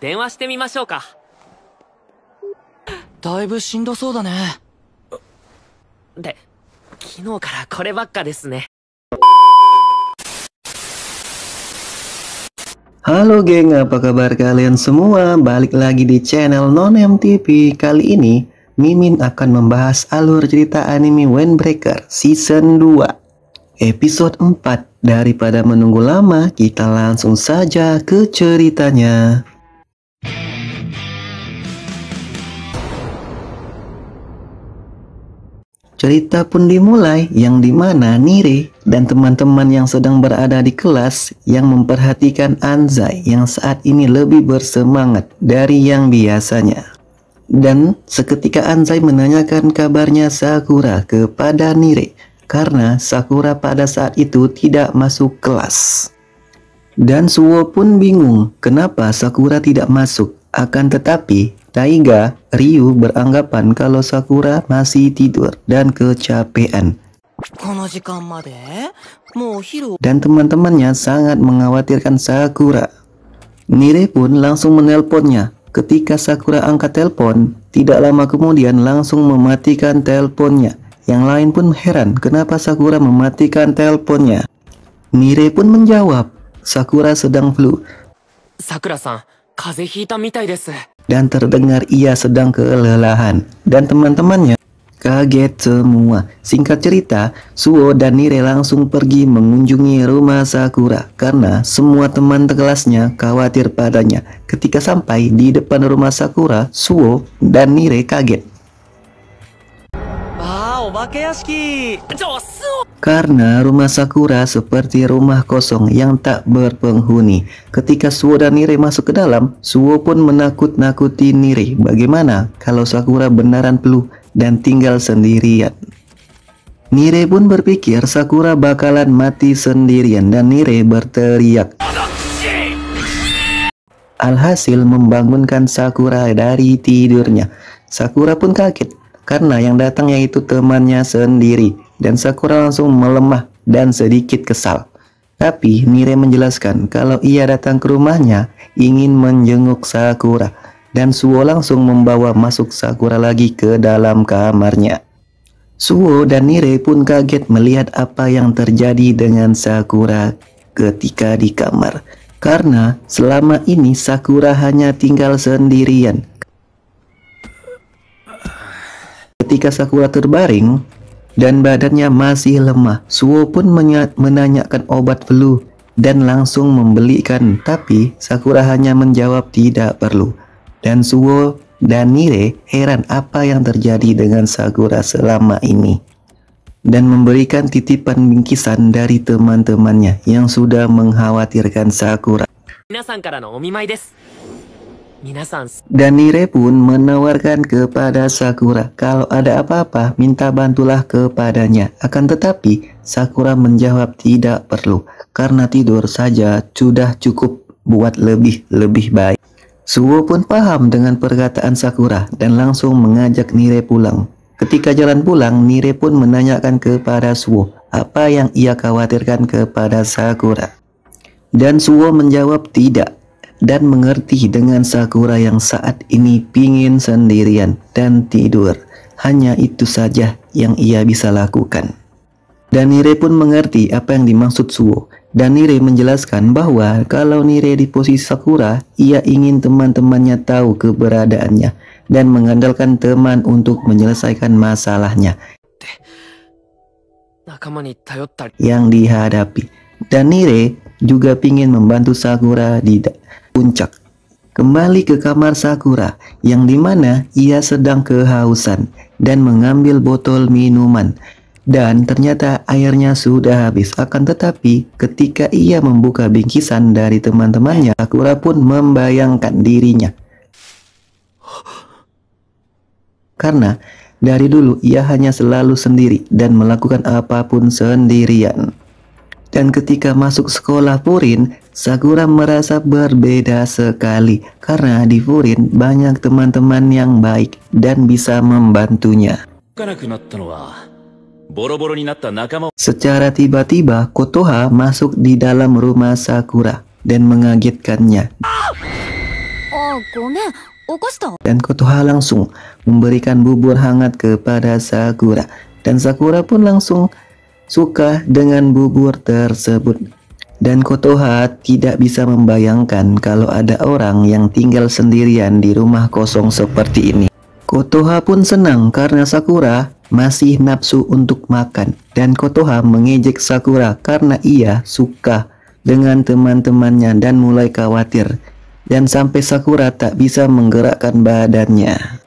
電話してみましょうか。だいぶしんどそうだね。で、昨日からこればっかですね。Halo geng, apa kabar kalian semua? Balik lagi di channel NonMTV. Kali ini, Mimin akan membahas alur cerita anime Windbreaker Season 2 Episode 4. Daripada menunggu lama, kita langsung saja ke ceritanya. Cerita pun dimulai yang dimana Nire dan teman-teman yang sedang berada di kelas yang memperhatikan Anzai yang saat ini lebih bersemangat dari yang biasanya. Dan seketika Anzai menanyakan kabarnya Sakura kepada Nire karena Sakura pada saat itu tidak masuk kelas. Dan Suo pun bingung kenapa Sakura tidak masuk, akan tetapi Taiga, Ryu beranggapan kalau Sakura masih tidur dan kecapean. Dan teman-temannya sangat mengkhawatirkan Sakura. Nire pun langsung menelponnya. Ketika Sakura angkat telepon, tidak lama kemudian langsung mematikan teleponnya. Yang lain pun heran kenapa Sakura mematikan teleponnya. Nire pun menjawab, Sakura sedang flu. Sakura-san, kaze hita mitai desu. Dan terdengar ia sedang kelelahan, dan teman-temannya kaget semua. Singkat cerita, Suo dan Nire langsung pergi mengunjungi rumah Sakura karena semua teman kelasnya khawatir padanya. Ketika sampai di depan rumah Sakura, Suo dan Nire kaget karena rumah Sakura seperti rumah kosong yang tak berpenghuni. Ketika Suo dan Nire masuk ke dalam, Suo pun menakut-nakuti Nire. Bagaimana kalau Sakura beneran flu dan tinggal sendirian? Nire pun berpikir Sakura bakalan mati sendirian dan Nire berteriak. Alhasil membangunkan Sakura dari tidurnya. Sakura pun kaget karena yang datang yaitu temannya sendiri, dan Sakura langsung melemah dan sedikit kesal. Tapi Nire menjelaskan kalau ia datang ke rumahnya ingin menjenguk Sakura, dan Suo langsung membawa masuk Sakura lagi ke dalam kamarnya. Suo dan Nire pun kaget melihat apa yang terjadi dengan Sakura ketika di kamar, karena selama ini Sakura hanya tinggal sendirian. Ketika Sakura terbaring dan badannya masih lemah, Suo pun menanyakan obat flu dan langsung membelikan, tapi Sakura hanya menjawab tidak perlu. Dan Suo dan Nire heran apa yang terjadi dengan Sakura selama ini, dan memberikan titipan bingkisan dari teman-temannya yang sudah mengkhawatirkan Sakura. Dan Nire pun menawarkan kepada Sakura kalau ada apa-apa minta bantulah kepadanya. Akan tetapi Sakura menjawab tidak perlu karena tidur saja sudah cukup buat lebih baik. Suo pun paham dengan perkataan Sakura dan langsung mengajak Nire pulang. Ketika jalan pulang, Nire pun menanyakan kepada Suo apa yang ia khawatirkan kepada Sakura. Dan Suo menjawab tidak dan mengerti dengan Sakura yang saat ini pingin sendirian dan tidur. Hanya itu saja yang ia bisa lakukan. Dan Nire pun mengerti apa yang dimaksud Suo. Dan Nire menjelaskan bahwa kalau Nire di posisi Sakura, ia ingin teman-temannya tahu keberadaannya dan mengandalkan teman untuk menyelesaikan masalahnya yang dihadapi. Dan Nire juga ingin membantu Sakura di puncak. Kembali ke kamar Sakura yang dimana ia sedang kehausan dan mengambil botol minuman, dan ternyata airnya sudah habis. Akan tetapi ketika ia membuka bingkisan dari teman-temannya, Sakura pun membayangkan dirinya karena dari dulu ia hanya selalu sendiri dan melakukan apapun sendirian. Dan ketika masuk sekolah Furin, Sakura merasa berbeda sekali karena di Furin banyak teman-teman yang baik dan bisa membantunya. Secara tiba-tiba Kotoha masuk di dalam rumah Sakura dan mengagetkannya. Dan Kotoha langsung memberikan bubur hangat kepada Sakura. Dan Sakura pun langsung suka dengan bubur tersebut. Dan Kotoha tidak bisa membayangkan kalau ada orang yang tinggal sendirian di rumah kosong seperti ini. Kotoha pun senang karena Sakura masih nafsu untuk makan. Dan Kotoha mengejek Sakura karena ia suka dengan teman-temannya dan mulai khawatir. Dan sampai Sakura tak bisa menggerakkan badannya.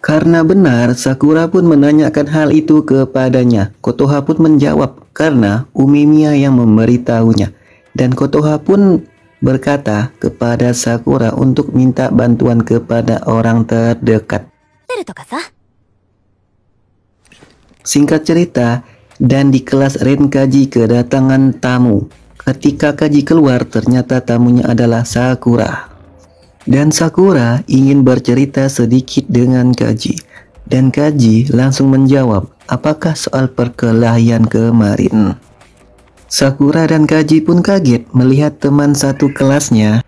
Karena benar, Sakura pun menanyakan hal itu kepadanya. Kotoha pun menjawab karena Umemiya yang memberitahunya. Dan Kotoha pun berkata kepada Sakura untuk minta bantuan kepada orang terdekat. Singkat cerita, dan di kelas Renkaji kedatangan tamu. Ketika Kaji keluar, ternyata tamunya adalah Sakura. Dan Sakura ingin bercerita sedikit dengan Kaji. Dan Kaji langsung menjawab, apakah soal perkelahian kemarin? Sakura dan Kaji pun kaget melihat teman satu kelasnya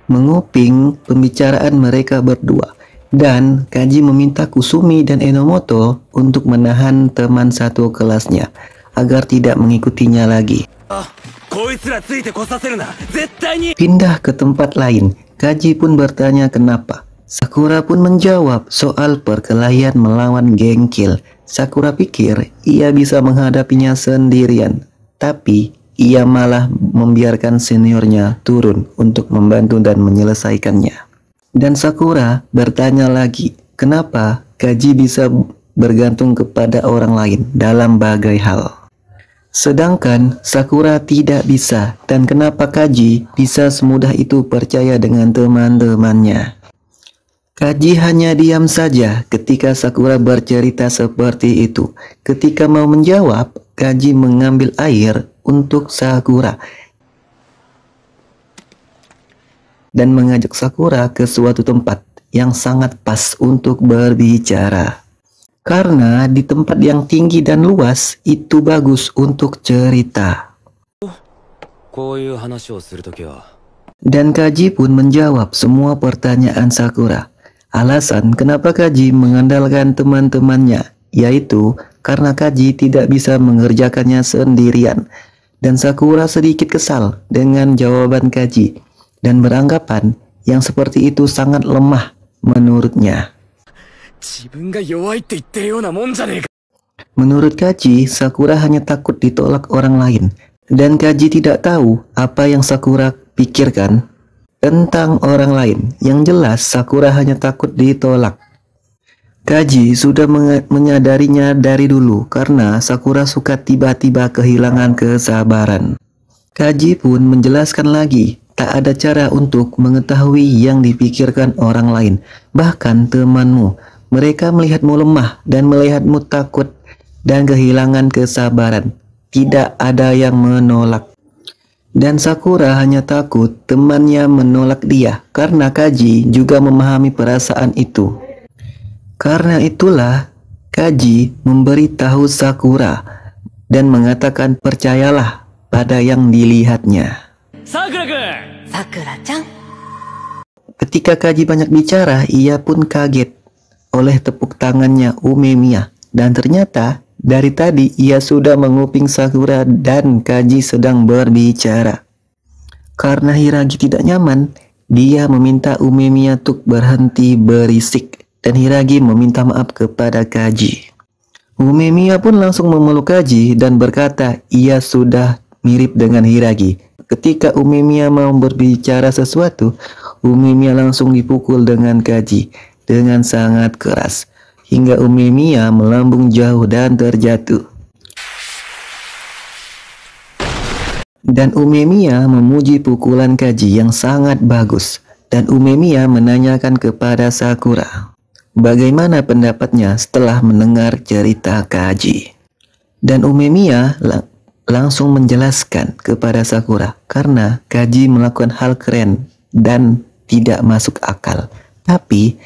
menguping pembicaraan mereka berdua. Dan Kaji meminta Kusumi dan Enomoto untuk menahan teman satu kelasnya agar tidak mengikutinya lagi. Pindah ke tempat lain, Kaji pun bertanya kenapa. Sakura pun menjawab soal perkelahian melawan geng Kill. Sakura pikir ia bisa menghadapinya sendirian, tapi ia malah membiarkan seniornya turun untuk membantu dan menyelesaikannya. Dan Sakura bertanya lagi, kenapa Kaji bisa bergantung kepada orang lain dalam bagai hal. Sedangkan Sakura tidak bisa, dan kenapa Kaji bisa semudah itu percaya dengan teman-temannya. Kaji hanya diam saja ketika Sakura bercerita seperti itu. Ketika mau menjawab, Kaji mengambil air untuk Sakura dan mengajak Sakura ke suatu tempat yang sangat pas untuk berbicara. Karena di tempat yang tinggi dan luas itu bagus untuk cerita. Dan Kaji pun menjawab semua pertanyaan Sakura. Alasan kenapa Kaji mengandalkan teman-temannya, yaitu karena Kaji tidak bisa mengerjakannya sendirian. Dan Sakura sedikit kesal dengan jawaban Kaji dan beranggapan yang seperti itu sangat lemah menurutnya. Menurut Kaji, Sakura hanya takut ditolak orang lain. Dan Kaji tidak tahu apa yang Sakura pikirkan tentang orang lain. Yang jelas, Sakura hanya takut ditolak. Kaji sudah menyadarinya dari dulu karena Sakura suka tiba-tiba kehilangan kesabaran. Kaji pun menjelaskan lagi, tak ada cara untuk mengetahui yang dipikirkan orang lain, bahkan temanmu. Mereka melihatmu lemah dan melihatmu takut dan kehilangan kesabaran. Tidak ada yang menolak. Dan Sakura hanya takut temannya menolak dia karena Kaji juga memahami perasaan itu. Karena itulah Kaji memberitahu Sakura dan mengatakan percayalah pada yang dilihatnya. Sakura-chan. Ketika Kaji banyak bicara, ia pun kaget oleh tepuk tangannya Umemiya. Dan ternyata dari tadi ia sudah menguping Sakura dan Kaji sedang berbicara. Karena Hiragi tidak nyaman, dia meminta Umemiya untuk berhenti berisik. Dan Hiragi meminta maaf kepada Kaji. Umemiya pun langsung memeluk Kaji dan berkata ia sudah mirip dengan Hiragi. Ketika Umemiya mau berbicara sesuatu, Umemiya langsung dipukul dengan Kaji dengan sangat keras hingga Umemiya melambung jauh dan terjatuh. Dan Umemiya memuji pukulan Kaji yang sangat bagus. Dan Umemiya menanyakan kepada Sakura bagaimana pendapatnya setelah mendengar cerita Kaji. Dan Umemiya langsung menjelaskan kepada Sakura karena Kaji melakukan hal keren dan tidak masuk akal, tapi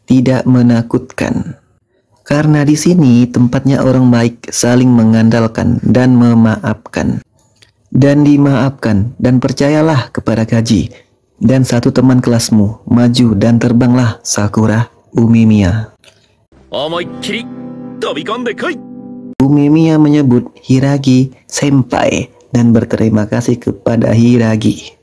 tidak menakutkan. Karena di sini tempatnya orang baik saling mengandalkan dan memaafkan. dan dimaafkan, dan percayalah kepada Kaji. Dan satu teman kelasmu maju dan terbanglah Sakura Umemiya. Umemiya menyebut Hiragi senpai dan berterima kasih kepada Hiragi.